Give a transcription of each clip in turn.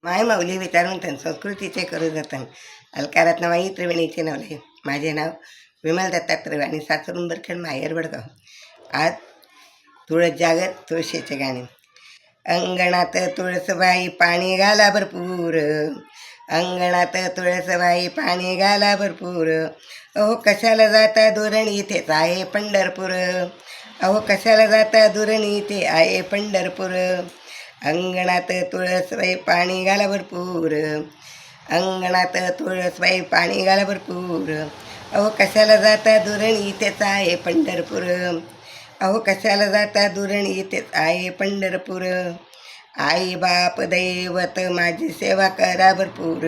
माय माऊली विचारून संस्कृतीचे करू जतन अलकारात माई त्रिवेणीचे नवले. माझे नाव विमल दत्तात्रय आणि सासर उंबरखेड माहेर वडगाव. आज तुळस जागर तुळशीचे गाणे. अंगणात तुळसबाई पाणी घाला भरपूर, अंगणात तुळसबाई पाणी घाला भरपूर. अहो कशाला जाता दुरणी इथेच आहे पंढरपूर, अहो कशाला जाता दुरणी इथे आहे पंढरपूर. अंगणात तुळसबाई पाणी घाला भरपूर, अंगणात तुळसबाई पाणी घाला भरपूर. अहो कशाला जाता दुरणी इथेच आहे पंढरपूर, अहो कशाला जाता दुरणी इथेच आहे पंढरपूर. आई बाप दैवत माझी सेवा करा भरपूर,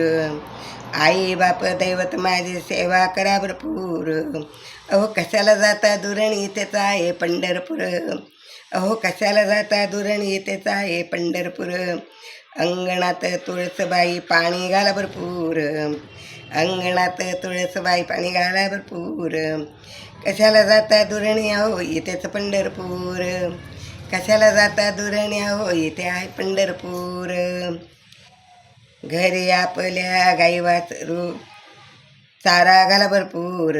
आई बाप दैवत माझी सेवा करा भरपूर. अहो कशाला जाता दुरणी इथेच आहे पंढरपूर, अहो कशाला जाता दुरणी इथेच आहे पंढरपूर. अंगणात तुळसबाई पाणी घाला भरपूर, अंगणात तुळसबाई पाणी घाला भरपूर. कशाला जाता दुरणी अहो इथेच पंढरपूर, कशाला जाता दुरणी अहो इथे आहे पंढरपूर. घरी आपल्या गाई वासरू चारा घाला भरपूर,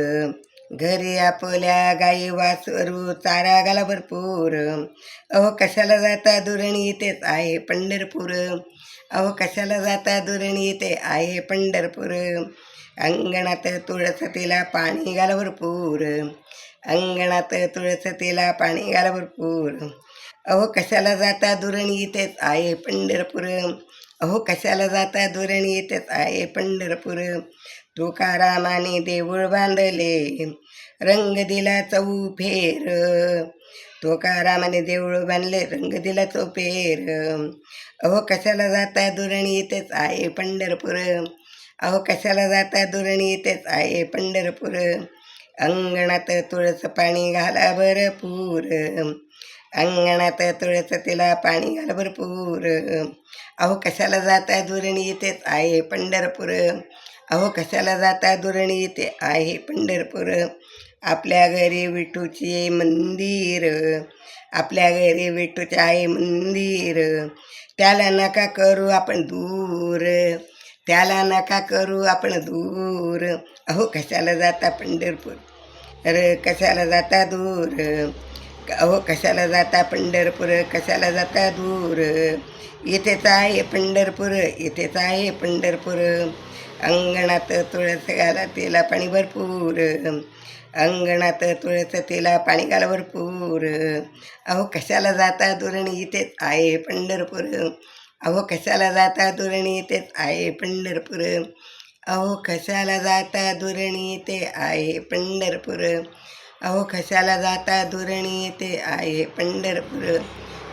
घरी आपल्या गाई वासरू चारा घाला भरपूर. अहो कशाला जाता दुरणी इथेच आहे पंढरपूर, अहो कशाला जाता दुरणी इथे आहे पंढरपूर. अंगणात तुळसतीला पाणी घाला भरपूर, अंगणात तुळसतीला पाणी घाला भरपूर. अहो कशाला जाता दुरणी इथेच आहे पंढरपूर, अहो कशाला जाता दुरणी इथेच आहे पंढरपूर. तुकारामाने देऊळ बांधले रंग दिला चौफेर, तुकारामाने देऊळ बांधले रंग दिला चौफेर. अहो कशाला जाता दुरणी इथेच आहे पंढरपूर, अहो कशाला जाता दुरणी इथेच आहे पंढरपूर. अंगणात तुळस पाणी घाला भरपूर, अंगणात तुळस तिला पाणी घाला भरपूर. अहो कशाला जाता दुरणी इथेच आहे पंढरपूर, अहो कशाला जाता दुरणी इथे आहे पंढरपूर. आपल्या घरी विठूचे मंदिर, आपल्या घरी विठूचे आहे मंदिर. त्याला नका करू आपण दूर, त्याला नका करू आपण दूर. अहो कशाला जाता पंढरपूर, अरे कशाला जाता दूर, अहो कशाला जाता पंढरपूर, कशाला जाता दूर. इथेच आहे पंढरपूर, इथेच आहे पंढरपूर. अंगणात तुळस घाला तिला पाणी भरपूर, अंगणात तुळस तिला पाणी घाला भरपूर. अहो कशाला जाता दुरणी इथेच आहे पंढरपूर, अहो कशाला जाता दुरणी इथेच आहे पंढरपूर. अहो कशाला जाता दुरणी इथे आहे पंढरपूर, अहो कशाला जाता दुरणी इथे आहे पंढरपूर.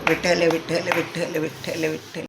विठ्ठल विठ्ठल विठ्ठल विठ्ठल विठ्ठल.